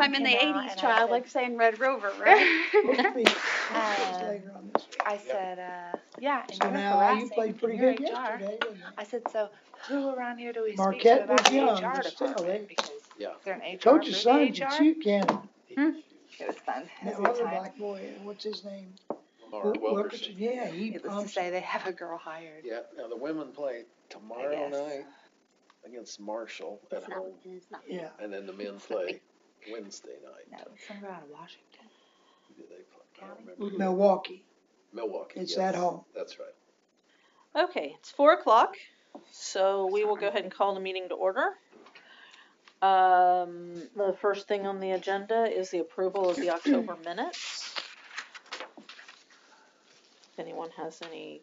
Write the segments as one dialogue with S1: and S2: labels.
S1: if I'm in the 80s, child, like saying Red Rover, right?
S2: Later on this week.
S3: I said, yeah, and
S2: So
S3: you're
S2: now
S3: harassing
S2: you played pretty
S3: your
S2: good
S3: HR.
S2: yesterday, didn't you?
S3: I said, so who around here do we
S2: Marquette
S3: speak to about
S2: was
S3: the
S2: young,
S3: HR
S2: but still,
S3: department?
S2: they-
S3: Because
S4: Yeah.
S3: they're an HR
S2: Coach's
S3: for
S2: son
S3: the
S2: beat
S3: HR.
S2: you, Ken.
S3: It was fun. It was
S2: That
S3: a good
S2: other
S3: time.
S2: black boy, what's his name?
S4: Mark Wilkerson.
S2: Yeah, he
S3: Needless to
S2: pumps.
S3: say, they have a girl hired.
S4: Yeah, now the women play tomorrow
S3: Yes.
S4: night against Marshall at
S1: It's not,
S4: home,
S1: it's not.
S2: Yeah.
S4: and then the men play Wednesday night.
S3: No, somewhere out of Washington.
S4: Who do they play? I don't
S3: County?
S4: remember.
S2: Milwaukee.
S4: Milwaukee.
S2: It's
S4: yes.
S2: at home.
S4: That's right.
S5: Okay, it's 4:00, so we will go ahead and call the meeting to order. The first thing on the agenda is the approval of the October minutes. If anyone has any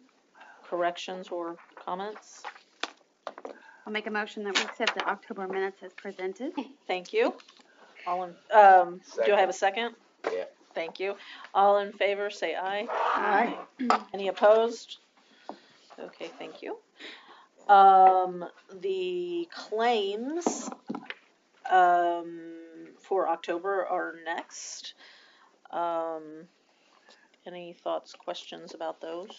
S5: corrections or comments,
S1: I'll make a motion that we accept the October minutes as presented.
S5: thank you. All in, do I have a second?
S4: Yeah.
S5: Thank you. All in favor, say aye.
S2: Aye.
S5: Any opposed? Okay, thank you. The claims, for October are next. Any thoughts, questions about those?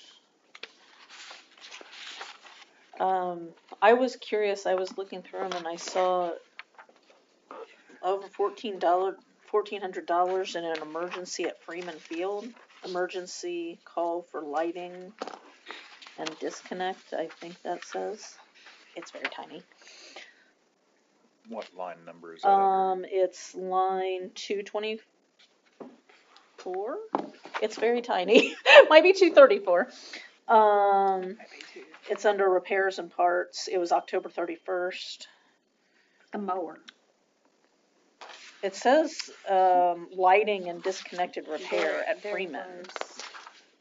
S5: I was curious, I was looking through them and I saw over $1,400 in an emergency at Freeman Field. Emergency call for lighting and disconnect, I think that says. It's very tiny.
S6: What line number is that under?
S5: It's line 224. It's very tiny. Might be 234. It's under repairs and parts. It was October 31st.
S1: The mower.
S5: It says lighting and disconnected repair at
S1: There
S5: Freeman.
S1: was,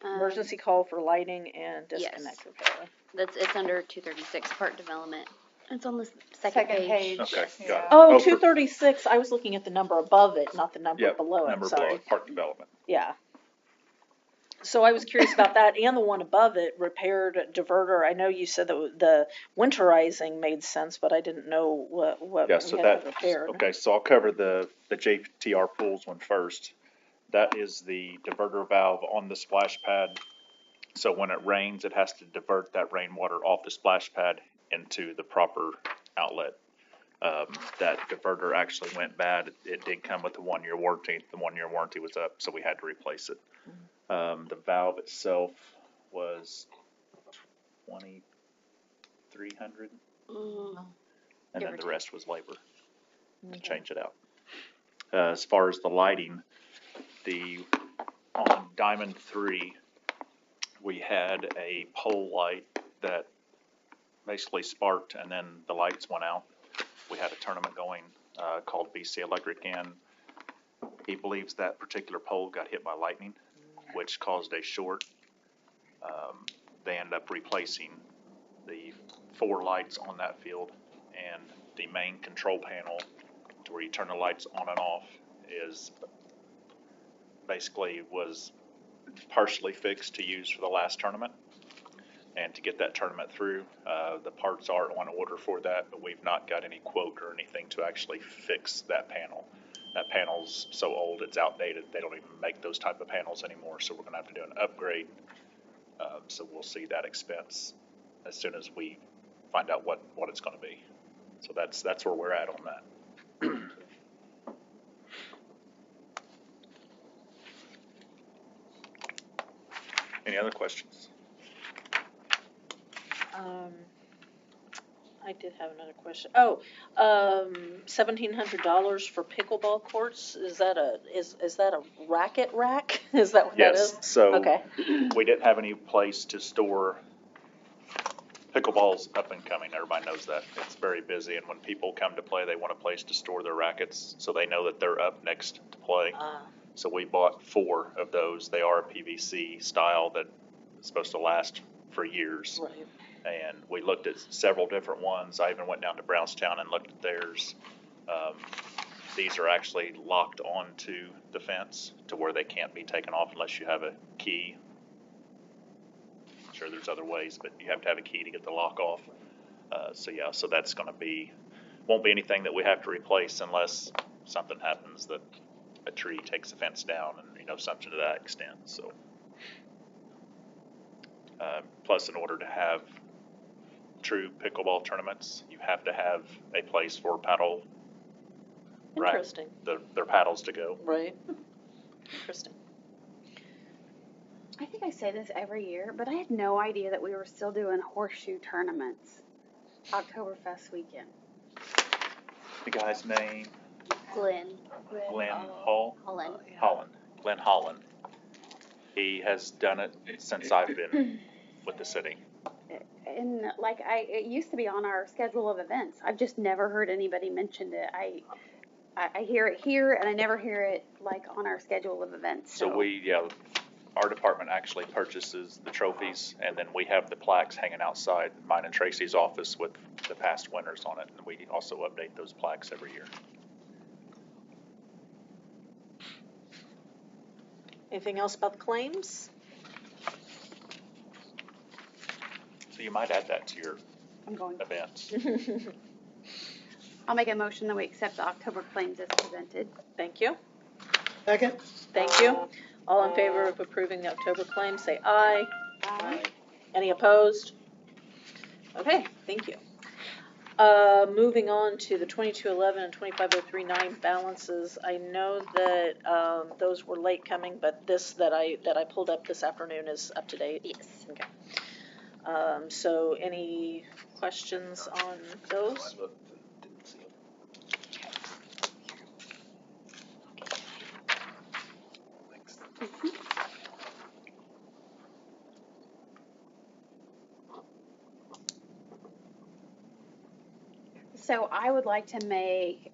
S5: Emergency call for lighting and
S1: yes.
S5: disconnect repair.
S1: It's under 236, part development. It's on the second page.
S6: Okay,
S3: Yeah.
S6: got it.
S5: Oh,
S6: for-
S5: 236. I was looking at the number above it, not the number
S6: Yep,
S5: below it.
S6: number
S5: Sorry.
S6: below, park development.
S5: Yeah. So I was curious about that, and the one above it, repaired diverter. I know you said that the winterizing made sense, but I didn't know what
S6: Yeah,
S5: we
S6: so
S5: had
S6: that,
S5: repaired.
S6: okay, so I'll cover the JTR pools one first. That is the diverter valve on the splash pad. So when it rains, it has to divert that rainwater off the splash pad into the proper outlet. That diverter actually went bad. It did come with a 1-year warranty. The 1-year warranty was up, so we had to replace it. The valve itself was $2,300, and then the rest was labor to change it out. As far as the lighting, on Diamond 3, we had a pole light that basically sparked and then the lights went out. We had a tournament going called BC Electric, and he believes that particular pole got hit by lightning, which caused a short. They ended up replacing the 4 lights on that field, and the main control panel to where you turn the lights on and off was partially fixed to use for the last tournament. And to get that tournament through, the parts are on order for that, but we've not got any quote or anything to actually fix that panel. That panel's so old, it's outdated. They don't even make those type of panels anymore, so we're gonna have to do an upgrade. So we'll see that expense as soon as we find out what it's gonna be. So that's where we're at on that. Any other questions?
S5: I did have another question. Oh, $1,700 for pickleball courts. Is that a racket rack? Is that what that is?
S6: Yes, so
S5: Okay.
S6: we didn't have any place to store pickleball's up and coming. Everybody knows that. It's very busy, and when people come to play, they want a place to store their rackets so they know that they're up next to play. So we bought 4 of those. They are a PVC style that is supposed to last for years.
S5: Right.
S6: And we looked at several different ones. I even went down to Brownstown and looked at theirs. These are actually locked onto the fence to where they can't be taken off unless you have a key. I'm sure there's other ways, but you have to have a key to get the lock off. So that's going to won't be anything that we have to replace unless something happens that a tree takes the fence down and, something to that extent, so. Plus, in order to have true pickleball tournaments, you have to have a place for paddle, rack,
S5: Interesting,
S6: their paddles to go.
S5: right? Interesting.
S1: I think I say this every year, but I had no idea that we were still doing horseshoe tournaments Oktoberfest weekend.
S6: The guy's name,
S1: Glenn.
S6: Glenn Hall?
S1: Holland.
S6: Holland, Glenn Holland. He has done it since I've been with the city.
S1: And it used to be on our schedule of events. I've just never heard anybody mention it. I hear it here, and I never hear it on our schedule of events.
S6: So our department actually purchases the trophies, and then we have the plaques hanging outside mine and Tracy's office with the past winners on it, and we also update those plaques every year.
S5: Anything else about the claims?
S6: So you might add that to your
S1: I'm going.
S6: events.
S1: I'll make a motion that we accept the October claims as presented.
S5: Thank you.
S2: Second?
S5: Thank you. All in favor of approving the October claims, say aye.
S1: Aye.
S5: Any opposed? Okay, thank you. Moving on to the 2211 and 25039 balances. I know that those were late coming, but this that I pulled up this afternoon is up to date.
S1: Yes.
S5: Okay. So any questions on those?
S4: I looked and didn't see 'em. Thanks.
S1: So I would like to make,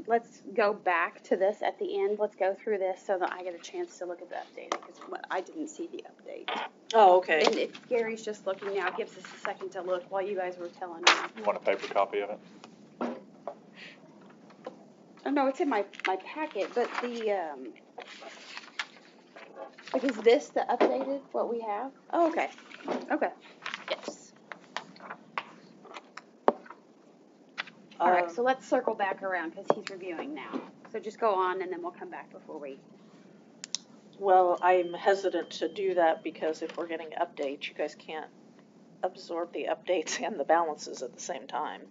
S1: let's go back to this at the end. Let's go through this so that I get a chance to look at the update, because I didn't see the update.
S5: Oh, okay.
S1: And if Gary's just looking now, it gives us a second to look while you guys were telling me.
S6: You want a paper copy of it?
S1: Oh, no, it's in my packet, but like, is this the updated, what we have? Oh, okay. Okay. Yes. All right, so let's circle back around because he's reviewing now. So just go on and then we'll come back before we.
S5: Well, I'm hesitant to do that because if we're getting updates, you guys can't absorb the updates and the balances at the same time.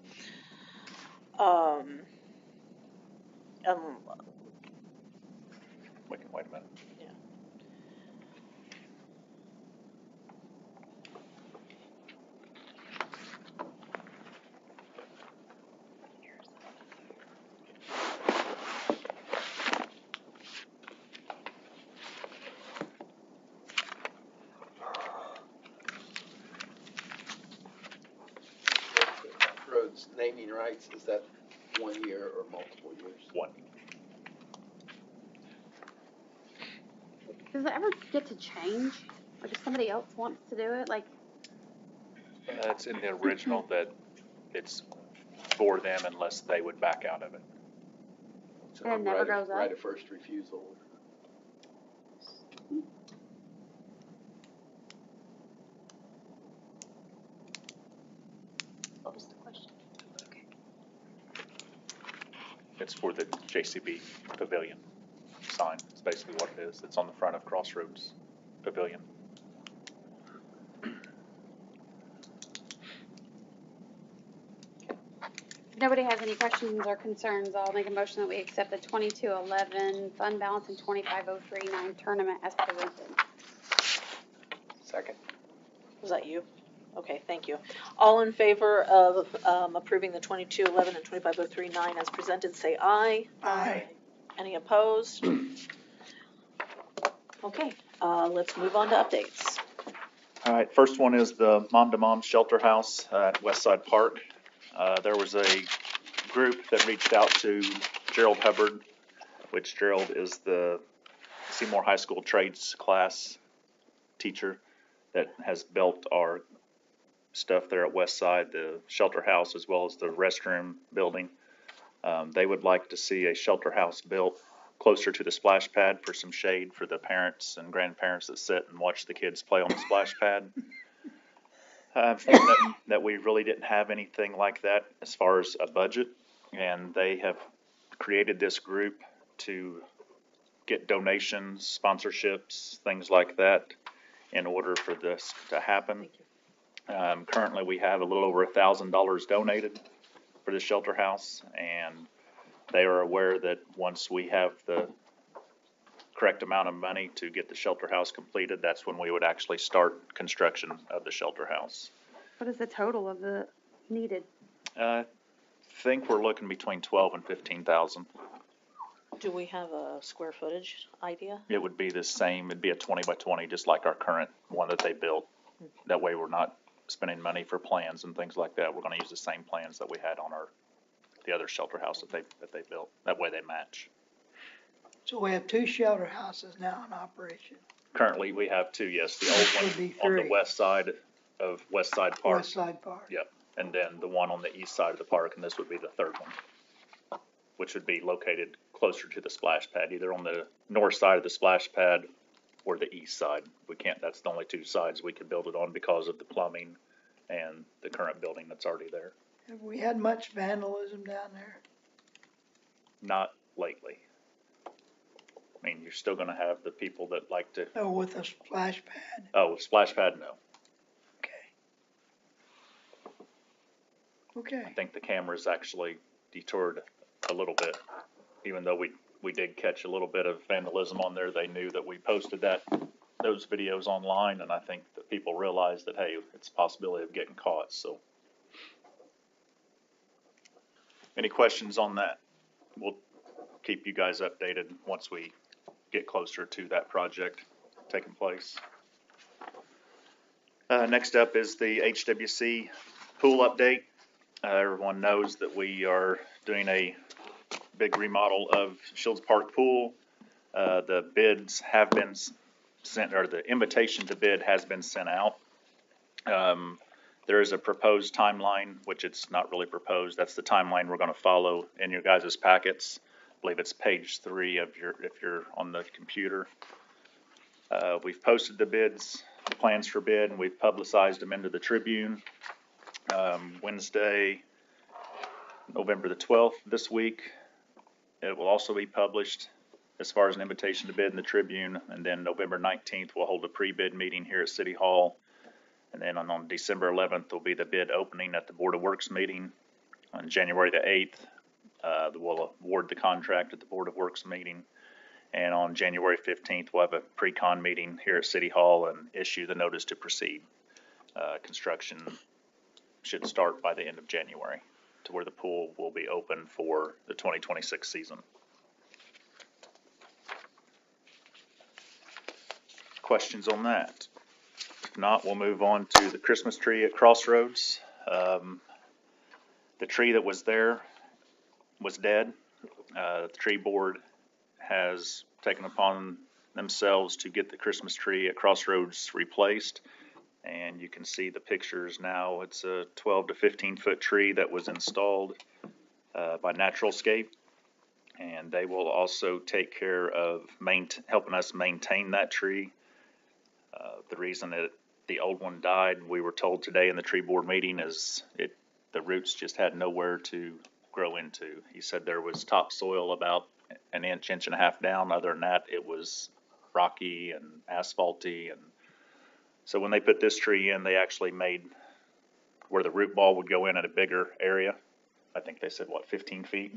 S6: We can wait a minute.
S4: Roads naming rights, is that 1 year or multiple years?
S6: One.
S1: Does it ever get to change? Like if somebody else wants to do it, like,
S6: It's in the original that it's for them unless they would back out of it.
S4: So
S1: And it never
S4: right of-
S1: goes up?
S4: Right of first refusal.
S1: what was the question?
S6: It's for the JCB Pavilion sign. It's basically what it is. It's on the front of Crossroads Pavilion.
S1: If nobody has any questions or concerns, I'll make a motion that we accept the 2211 fund balance and 25039 tournament as presented.
S4: Second.
S5: Was that you? Okay, thank you. All in favor of approving the 2211 and 25039 as presented, say aye.
S2: Aye.
S5: Any opposed? Okay, let's move on to updates.
S6: All right, first one is the Mom to Mom Shelter House at Westside Park. There was a group that reached out to Gerald Hubbard, which Gerald is the Seymour High School trades class teacher that has built our stuff there at Westside, the shelter house as well as the restroom building. They would like to see a shelter house built closer to the splash pad for some shade for the parents and grandparents that sit and watch the kids play on the splash pad. That we really didn't have anything like that as far as a budget, and they have created this group to get donations, sponsorships, things like that in order for this to happen. Currently, we have a little over $1,000 donated for the shelter house, and they are aware that once we have the correct amount of money to get the shelter house completed, that's when we would actually start construction of the shelter house.
S1: What is the total of the needed?
S6: I think we're looking between 12 and 15,000.
S5: Do we have a square footage idea?
S6: It would be the same, it'd be a 20 by 20, just like our current one that they built. That way we're not spending money for plans and things like that. We're gonna use the same plans that we had on the other shelter house that they built. That way they match.
S2: So we have 2 shelter houses now in operation,
S6: Currently, we have 2, yes, the
S2: Would be
S6: old one on the
S2: 3.
S6: west side of West Side Park.
S2: West Side Park.
S6: Yep, and then the one on the east side of the park, and this would be the third one, which would be located closer to the splash pad, either on the north side of the splash pad or the east side. We can't, that's the only 2 sides we could build it on because of the plumbing and the current building that's already there.
S2: Have we had much vandalism down there?
S6: Not lately. I mean, you're still gonna have the people that like to,
S2: Oh, with a splash pad?
S6: splash pad, no.
S2: Okay.
S6: I think the cameras actually detoured a little bit, even though we did catch a little bit of vandalism on there. They knew that we posted those videos online, and I think that people realized that, hey, it's a possibility of getting caught, so. Any questions on that? We'll keep you guys updated once we get closer to that project taking place. Next up is the HWC pool update. Everyone knows that we are doing a big remodel of Shields Park Pool. The bids have been sent, or the invitation to bid has been sent out. There is a proposed timeline, which it's not really proposed. That's the timeline we're going to follow in your guys' packets. I believe it's page 3 of if you're on the computer. We've posted the bids, the plans for bid, and we've publicized them into the Tribune. Wednesday, November the 12th this week. It will also be published as far as an invitation to bid in the Tribune. And then November 19th, we'll hold a pre-bid meeting here at City Hall. And then on December 11th will be the bid opening at the Board of Works meeting. On January the 8th, we'll award the contract at the Board of Works meeting. And on January 15th, we'll have a pre-con meeting here at City Hall and issue the notice to proceed. Construction should start by the end of January, to where the pool will be open for the 2026 season. Questions on that? If not, we'll move on to the Christmas tree at Crossroads. The tree that was there was dead. The tree board has taken upon themselves to get the Christmas tree at Crossroads replaced. And you can see the pictures now. It's a 12 to 15 foot tree that was installed by Naturalscape. And they will also take care of helping us maintain that tree. The reason that the old one died, we were told today in the tree board meeting, is the roots just had nowhere to grow into. He said there was topsoil about an inch and a half down. Other than that, it was rocky and asphalty. And so when they put this tree in, they actually made where the root ball would go in at a bigger area. I think they said, 15 feet?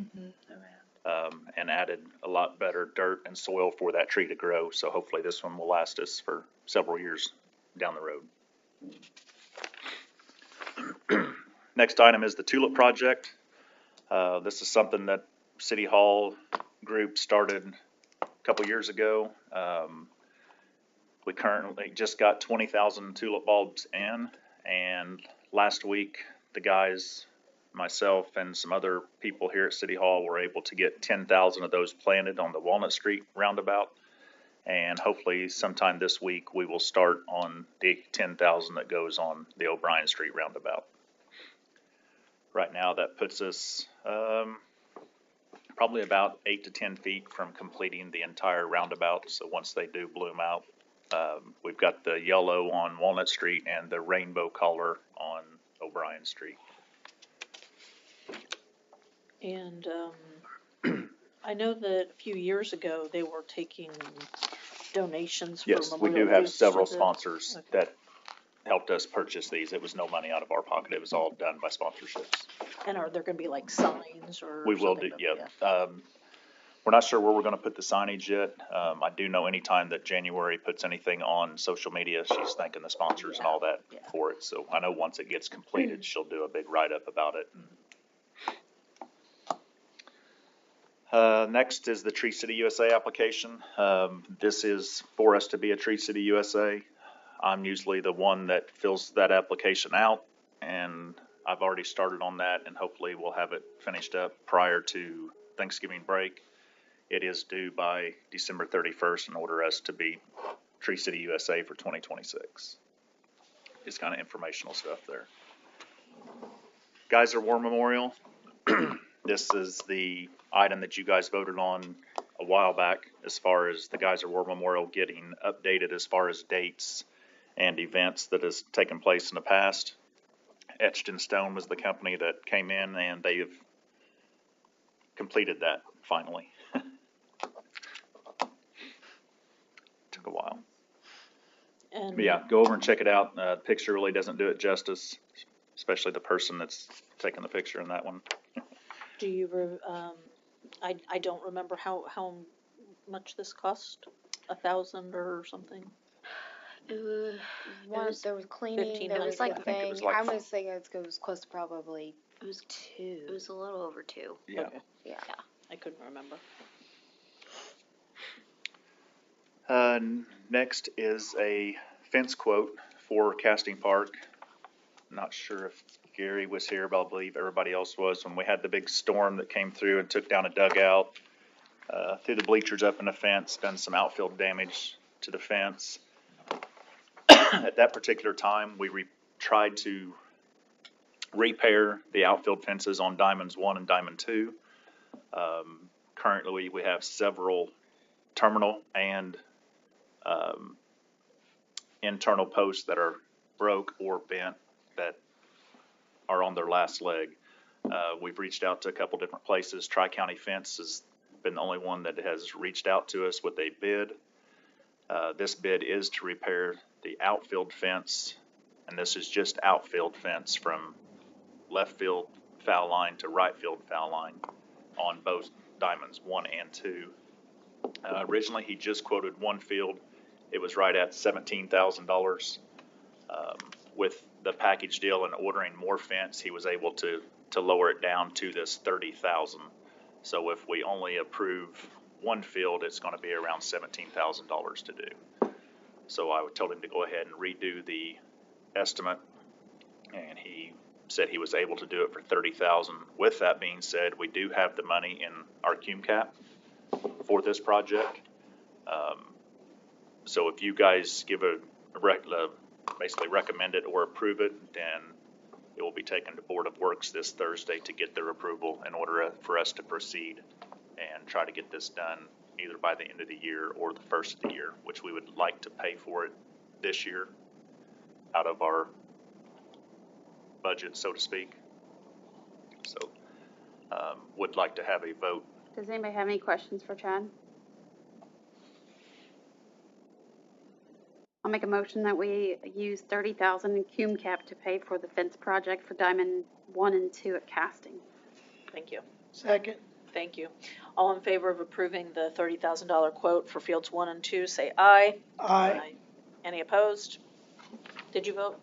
S6: And added a lot better dirt and soil for that tree to grow. So hopefully this one will last us for several years down the road. Next item is the tulip project. This is something that City Hall group started a couple years ago. We currently just got 20,000 tulip bulbs in, and last week the guys, myself and some other people here at City Hall, were able to get 10,000 of those planted on the Walnut Street roundabout. And hopefully sometime this week we will start on the 10,000 that goes on the O'Brien Street roundabout. Right now that puts us probably about 8 to 10 feet from completing the entire roundabout. So once they do bloom out, we've got the yellow on Walnut Street and the rainbow color on O'Brien Street.
S5: And I know that a few years ago, they were taking donations for
S6: Yes, we
S5: Memorial
S6: do have
S5: Foods
S6: several
S5: to the-
S6: sponsors
S5: Okay.
S6: that helped us purchase these. It was no money out of our pocket. It was all done by sponsorships.
S5: And are there gonna be like signs or
S6: We will
S5: something
S6: do,
S5: about-
S6: yeah. We're not sure where we're gonna put the signage yet. I do know anytime that January puts anything on social media, she's thanking the sponsors and all that
S5: Yeah.
S6: for it. So I know once it gets completed, she'll do a big write-up about it. Next is the Tree City USA application. This is for us to be a Tree City USA. I'm usually the one that fills that application out, and I've already started on that, and hopefully we'll have it finished up prior to Thanksgiving break. It is due by December 31st in order us to be Tree City USA for 2026. Just kind of informational stuff there. Geyser War Memorial. This is the item that you guys voted on a while back as far as the Geyser War Memorial getting updated as far as dates and events that has taken place in the past. Etched in Stone was the company that came in, and they have completed that finally. Took a while.
S5: And
S6: But yeah, go over and check it out. The picture really doesn't do it justice, especially the person that's taking the picture in that one.
S5: do you, I don't remember how much this cost, 1,000 or something?
S7: Once there was cleaning,
S5: 15
S7: there
S5: hundred.
S7: was
S5: I
S7: the
S5: think
S6: it
S7: thing.
S6: was like-
S7: I'm gonna say it was close to probably
S1: It was
S7: 2.
S1: It was a little over 2.
S6: Yeah.
S5: Okay.
S7: Yeah.
S5: I couldn't remember.
S6: Next is a fence quote for Casting Park. Not sure if Gary was here, but I believe everybody else was when we had the big storm that came through and took down a dugout, threw the bleachers up in the fence, done some outfield damage to the fence. At that particular time, we tried to repair the outfield fences on Diamonds 1 and Diamond 2. Currently, we have several terminal and internal posts that are broke or bent that are on their last leg. We've reached out to a couple different places. Tri-County Fence has been the only one that has reached out to us with a bid. This bid is to repair the outfield fence, and this is just outfield fence from left field foul line to right field foul line on both Diamonds 1 and 2. Originally, he just quoted one field. It was right at $17,000. With the package deal and ordering more fence, he was able to lower it down to this $30,000. So if we only approve one field, it's going to be around $17,000 to do. So I told him to go ahead and redo the estimate, and he said he was able to do it for $30,000. With that being said, we do have the money in our cum cap for this project. So if you guys give basically recommend it or approve it, then it will be taken to Board of Works this Thursday to get their approval in order for us to proceed and try to get this done either by the end of the year or the first of the year, which we would like to pay for it this year out of our budget, so to speak. So, would like to have a vote.
S1: Does anybody have any questions for Chad? I'll make a motion that we use 30,000 in cum cap to pay for the fence project for Diamond 1 and 2 at Casting.
S5: Thank you.
S2: Second,
S5: Thank you. All in favor of approving the $30,000 quote for fields 1 and 2, say aye.
S2: aye.
S5: Any opposed? Did you vote?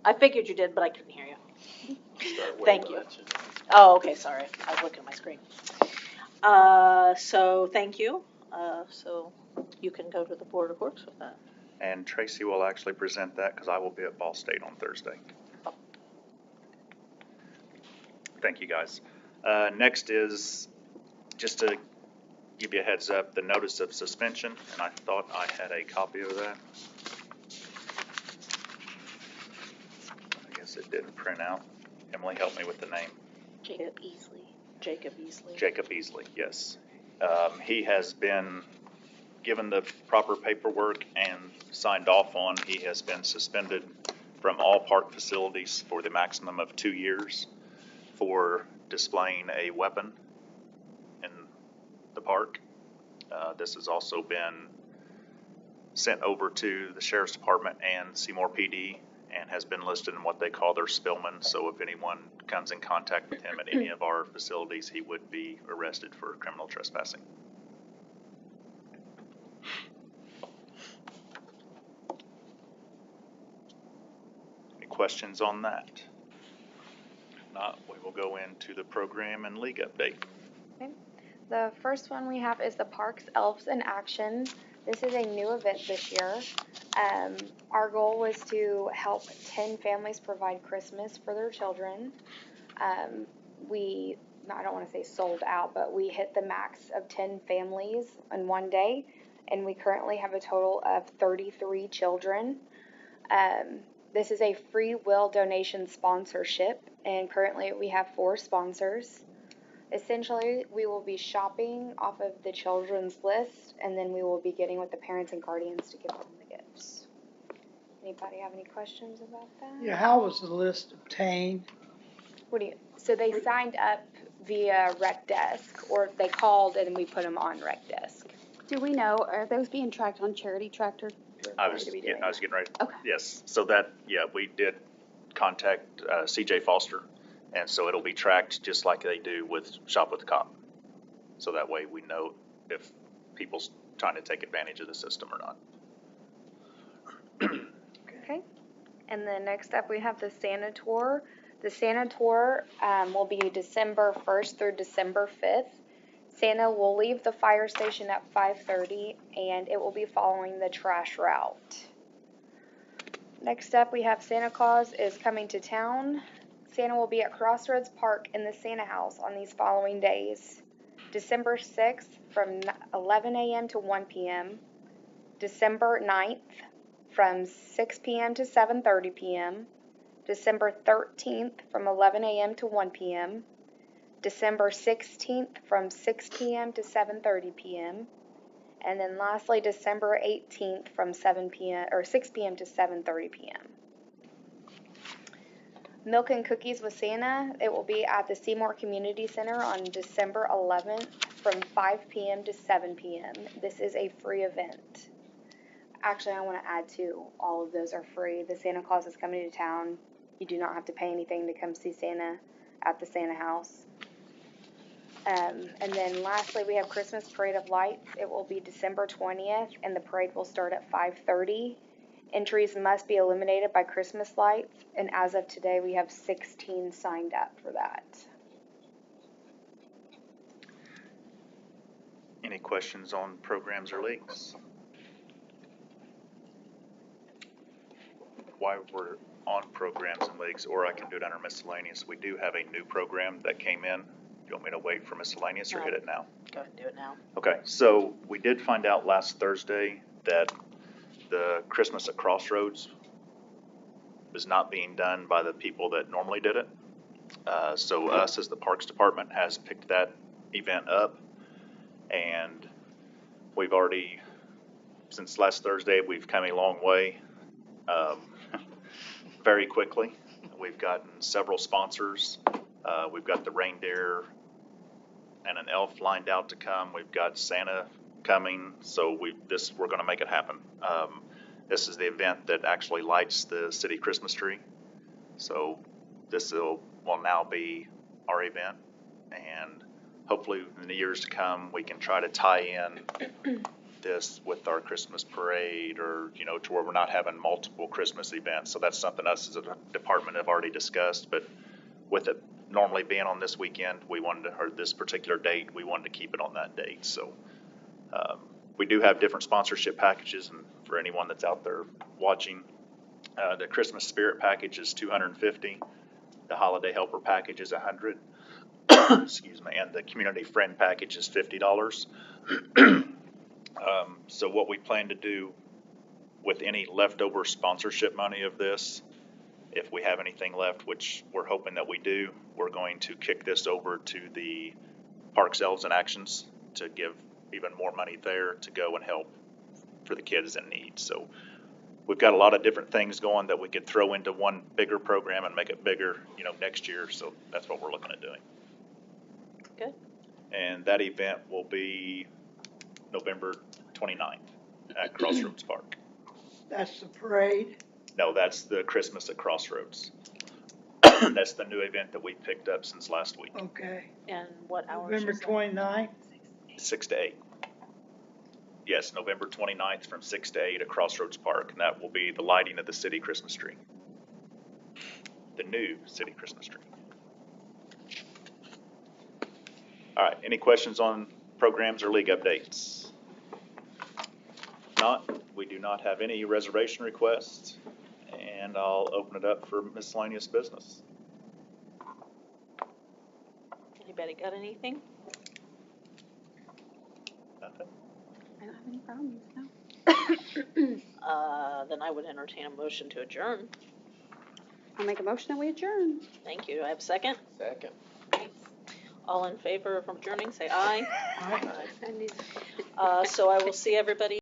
S5: I figured you did, but I couldn't hear you.
S4: Start
S5: Thank
S4: waving
S5: you.
S4: at you.
S5: Oh, okay, sorry. I was looking at my screen. So thank you. So you can go to the Board of Works with that.
S6: And Tracy will actually present that because I will be at Ball State on Thursday. Thank you, guys. Next is, just to give you a heads up, the notice of suspension, and I thought I had a copy of that. I guess it didn't print out. Emily, help me with the name.
S5: Jacob Easley. Jacob Easley.
S6: Jacob Easley, yes. He has been given the proper paperwork and signed off on. He has been suspended from all park facilities for the maximum of 2 years for displaying a weapon in the park. This has also been sent over to the Sheriff's Department and Seymour PD and has been listed in what they call their spillman. So if anyone comes in contact with him at any of our facilities, he would be arrested for criminal trespassing. Any questions on that? If not, we will go into the program and league update.
S7: The first one we have is the Parks Elves in Action. This is a new event this year. Our goal was to help 10 families provide Christmas for their children. I don't want to say sold out, but we hit the max of 10 families in one day, and we currently have a total of 33 children. This is a free will donation sponsorship, and currently we have 4 sponsors. Essentially, we will be shopping off of the children's list, and then we will be getting with the parents and guardians to give them the gifts. Anybody have any questions about that?
S2: Yeah, how was the list obtained?
S7: So they signed up via Rec Desk, or they called and we put them on Rec Desk.
S1: Do we know, are those being tracked on Charity Tractor?
S6: I was getting ready.
S1: Okay.
S6: Yes, so that, we did contact CJ Foster, and so it'll be tracked just like they do with Shop with the Cop. So that way we know if people's trying to take advantage of the system or not.
S7: Okay. And then next up we have the Santa Tour. The Santa Tour will be December 1st through December 5th. Santa will leave the fire station at 5:30, and it will be following the trash route. Next up, we have Santa Claus is coming to town. Santa will be at Crossroads Park in the Santa House on these following days. December 6th from 11 a.m. to 1 p.m. December 9th from 6 p.m. to 7:30 p.m. December 13th from 11 a.m. to 1 p.m. December 16th from 6 p.m. to 7:30 p.m. And then lastly, December 18th from 6 p.m. to 7:30 p.m. Milk and Cookies with Santa, it will be at the Seymour Community Center on December 11th from 5 p.m. to 7 p.m. This is a free event. Actually, I want to add too, all of those are free. The Santa Claus is coming to town. You do not have to pay anything to come see Santa at the Santa House. And then lastly, we have Christmas Parade of Lights. It will be December 20th, and the parade will start at 5:30. Entries must be eliminated by Christmas lights, and as of today, we have 16 signed up for that.
S6: Any questions on programs or leagues? While we're on programs and leagues, or I can do it under miscellaneous, we do have a new program that came in. Do you want me to wait for miscellaneous or hit it now?
S5: Go ahead and do it now.
S6: Okay, so we did find out last Thursday that the Christmas at Crossroads was not being done by the people that normally did it. So us as the Parks Department has picked that event up, and we've already, since last Thursday, we've come a long way very quickly. We've gotten several sponsors. We've got the reindeer and an elf lined out to come. We've got Santa coming, so we're going to make it happen. This is the event that actually lights the city Christmas tree. So this will now be our event, and hopefully in the years to come we can try to tie in this with our Christmas parade, or to where we're not having multiple Christmas events. So that's something us as a department have already discussed, but with it normally being on this weekend, or this particular date, we wanted to keep it on that date. So we do have different sponsorship packages, and for anyone that's out there watching, the Christmas Spirit package is $250, the Holiday Helper package is $100, excuse me, and the Community Friend package is $50. So what we plan to do with any leftover sponsorship money of this, if we have anything left, which we're hoping that we do, we're going to kick this over to the Parks Elves in Actions to give even more money there to go and help for the kids in need. So we've got a lot of different things going that we could throw into one bigger program and make it bigger, next year. So that's what we're looking at doing.
S5: Good.
S6: And that event will be November 29th at Crossroads Park.
S2: That's the parade.
S6: No, that's the Christmas at Crossroads. That's the new event that we picked up since last week,
S2: Okay.
S5: And what hours?
S2: November
S5: is that?
S2: 29th.
S6: 6 to 8. Yes, November 29th from 6 to 8 at Crossroads Park, and that will be the lighting of the city Christmas tree. The new city Christmas tree. All right, any questions on programs or league updates? Not, we do not have any reservation requests, and I'll open it up for miscellaneous business.
S5: Anybody got anything?
S6: Nothing?
S1: I don't have any problems, no.
S5: Then I would entertain a motion to adjourn.
S1: I'll make a motion that we adjourn.
S5: Thank you. Do I have a second?
S4: Second.
S5: All in favor of adjourning, say aye.
S2: Aye.
S1: I need-
S5: So I will see everybody